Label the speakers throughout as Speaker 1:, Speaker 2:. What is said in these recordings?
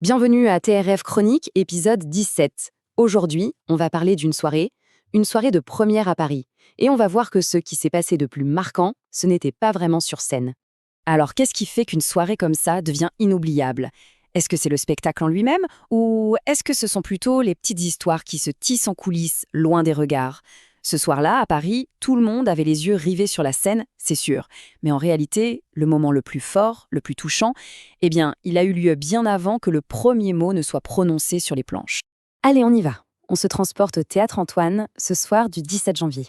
Speaker 1: Bienvenue à TRF Chronique, épisode 17. Aujourd'hui, on va parler d'une soirée de première à Paris. Et on va voir que ce qui s'est passé de plus marquant, ce n'était pas vraiment sur scène. Alors, qu'est-ce qui fait qu'une soirée comme ça devient inoubliable? Est-ce que c'est le spectacle en lui-même ou est-ce que ce sont plutôt les petites histoires qui se tissent en coulisses, loin des regards? Ce soir-là, à Paris, tout le monde avait les yeux rivés sur la scène, c'est sûr. Mais en réalité, le moment le plus fort, le plus touchant, eh bien, il a eu lieu bien avant que le premier mot ne soit prononcé sur les planches. Allez, on y va. On se transporte au Théâtre Antoine ce soir du 17 janvier.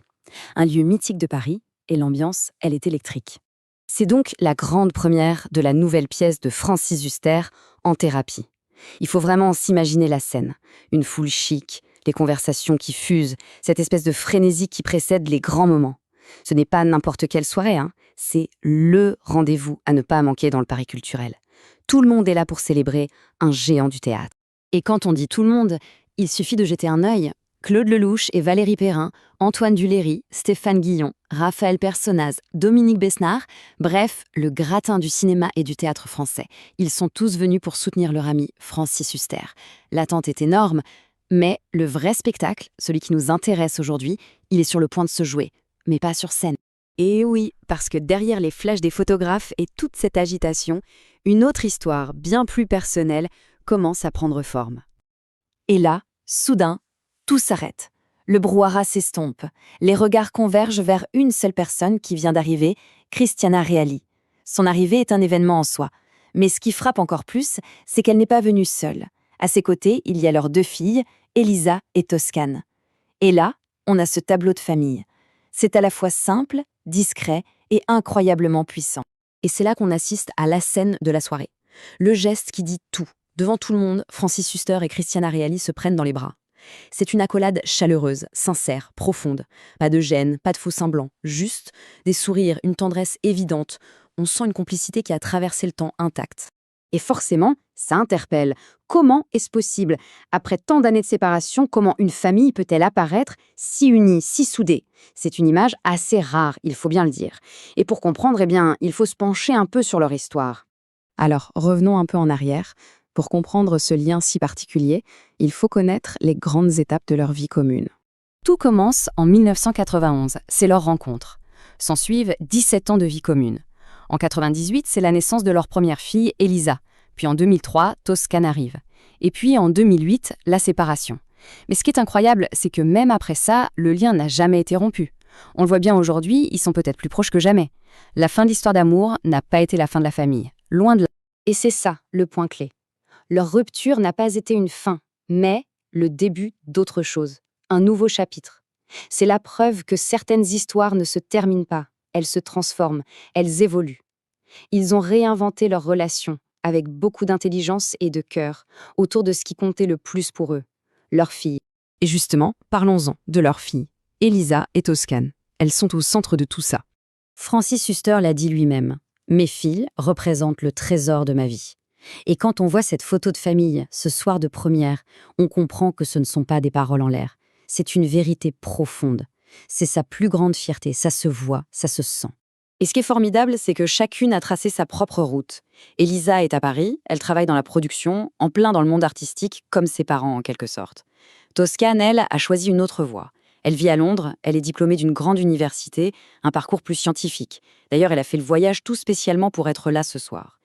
Speaker 1: Un lieu mythique de Paris, et l'ambiance, elle est électrique. C'est donc la grande première de la nouvelle pièce de Francis Huster, En thérapie. Il faut vraiment s'imaginer la scène. Une foule chic, les conversations qui fusent, cette espèce de frénésie qui précède les grands moments. Ce n'est pas n'importe quelle soirée, c'est le rendez-vous à ne pas manquer dans le Paris culturel. Tout le monde est là pour célébrer un géant du théâtre. Et quand on dit tout le monde, il suffit de jeter un œil. Claude Lelouch et Valérie Perrin, Antoine Duléry, Stéphane Guillon, Raphaël Personnaz, Dominique Besnard, bref, le gratin du cinéma et du théâtre français. Ils sont tous venus pour soutenir leur ami Francis Huster. L'attente est énorme, mais le vrai spectacle, celui qui nous intéresse aujourd'hui, il est sur le point de se jouer, mais pas sur scène. Et oui, parce que derrière les flashs des photographes et toute cette agitation, une autre histoire, bien plus personnelle, commence à prendre forme. Et là, soudain, tout s'arrête. Le brouhaha s'estompe. Les regards convergent vers une seule personne qui vient d'arriver, Christiana Reali. Son arrivée est un événement en soi. Mais ce qui frappe encore plus, c'est qu'elle n'est pas venue seule. À ses côtés, il y a leurs deux filles, Elisa et Toscane. Et là, on a ce tableau de famille. C'est à la fois simple, discret et incroyablement puissant. Et c'est là qu'on assiste à la scène de la soirée. Le geste qui dit tout. Devant tout le monde, Francis Huster et Christiana Reali se prennent dans les bras. C'est une accolade chaleureuse, sincère, profonde. Pas de gêne, pas de faux semblants, juste des sourires, une tendresse évidente. On sent une complicité qui a traversé le temps intact. Et forcément, ça interpelle. Comment est-ce possible? Après tant d'années de séparation, comment une famille peut-elle apparaître si unie, si soudée? C'est une image assez rare, il faut bien le dire. Et pour comprendre, il faut se pencher un peu sur leur histoire. Alors, revenons un peu en arrière. Pour comprendre ce lien si particulier, il faut connaître les grandes étapes de leur vie commune. Tout commence en 1991, c'est leur rencontre. S'ensuivent 17 ans de vie commune. En 98, c'est la naissance de leur première fille, Elisa. Puis en 2003, Toscane arrive. Et puis en 2008, la séparation. Mais ce qui est incroyable, c'est que même après ça, le lien n'a jamais été rompu. On le voit bien aujourd'hui, ils sont peut-être plus proches que jamais. La fin de l'histoire d'amour n'a pas été la fin de la famille. Loin de là. Et c'est ça, le point clé. Leur rupture n'a pas été une fin, mais le début d'autre chose, un nouveau chapitre. C'est la preuve que certaines histoires ne se terminent pas, elles se transforment, elles évoluent. Ils ont réinventé leur relation, avec beaucoup d'intelligence et de cœur, autour de ce qui comptait le plus pour eux, leur fille. Et justement, parlons-en de leur fille, Elisa et Toscane. Elles sont au centre de tout ça. Francis Huster l'a dit lui-même, « Mes filles représentent le trésor de ma vie ». Et quand on voit cette photo de famille, ce soir de première, on comprend que ce ne sont pas des paroles en l'air. C'est une vérité profonde. C'est sa plus grande fierté, ça se voit, ça se sent. Et ce qui est formidable, c'est que chacune a tracé sa propre route. Elisa est à Paris, elle travaille dans la production, en plein dans le monde artistique, comme ses parents en quelque sorte. Toscane, elle, a choisi une autre voie. Elle vit à Londres, elle est diplômée d'une grande université, un parcours plus scientifique. D'ailleurs, elle a fait le voyage tout spécialement pour être là ce soir.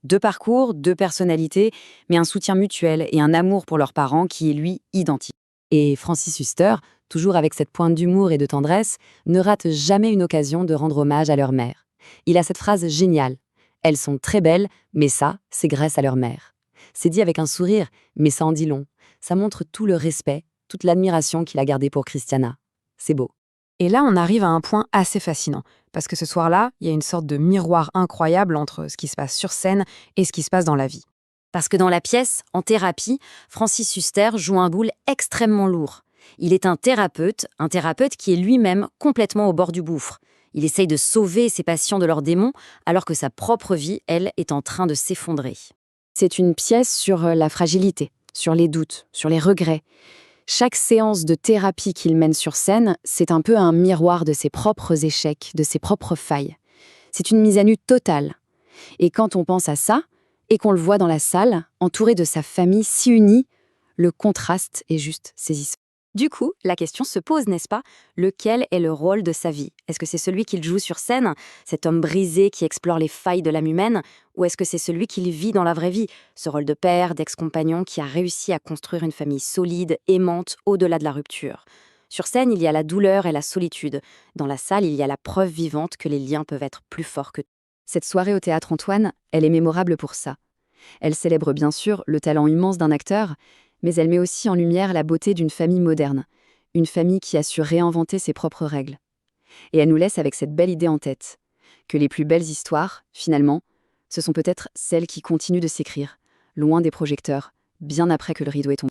Speaker 1: Deux parcours, deux personnalités, mais un soutien mutuel et un amour pour leurs parents qui est, lui, identique. Et Francis Huster, toujours avec cette pointe d'humour et de tendresse, ne rate jamais une occasion de rendre hommage à leur mère. Il a cette phrase géniale. « Elles sont très belles, mais ça, c'est grâce à leur mère. » C'est dit avec un sourire, mais ça en dit long. Ça montre tout le respect, toute l'admiration qu'il a gardée pour Christiana. C'est beau. Et là, on arrive à un point assez fascinant, parce que ce soir-là, il y a une sorte de miroir incroyable entre ce qui se passe sur scène et ce qui se passe dans la vie. Parce que dans la pièce, En thérapie, Francis Huster joue un rôle extrêmement lourd. Il est un thérapeute qui est lui-même complètement au bord du gouffre. Il essaye de sauver ses patients de leurs démons, alors que sa propre vie, elle, est en train de s'effondrer. C'est une pièce sur la fragilité, sur les doutes, sur les regrets. Chaque séance de thérapie qu'il mène sur scène, c'est un peu un miroir de ses propres échecs, de ses propres failles. C'est une mise à nu totale. Et quand on pense à ça, et qu'on le voit dans la salle, entouré de sa famille si unie, le contraste est juste saisissant. Du coup, la question se pose, n'est-ce pas? Lequel est le rôle de sa vie? Est-ce que c'est celui qu'il joue sur scène, cet homme brisé qui explore les failles de l'âme humaine, ou est-ce que c'est celui qu'il vit dans la vraie vie, ce rôle de père, d'ex-compagnon qui a réussi à construire une famille solide, aimante, au-delà de la rupture? Sur scène, il y a la douleur et la solitude. Dans la salle, il y a la preuve vivante que les liens peuvent être plus forts que tout. Cette soirée au Théâtre Antoine, elle est mémorable pour ça. Elle célèbre bien sûr le talent immense d'un acteur, mais elle met aussi en lumière la beauté d'une famille moderne, une famille qui a su réinventer ses propres règles. Et elle nous laisse avec cette belle idée en tête, que les plus belles histoires, finalement, ce sont peut-être celles qui continuent de s'écrire, loin des projecteurs, bien après que le rideau est tombé.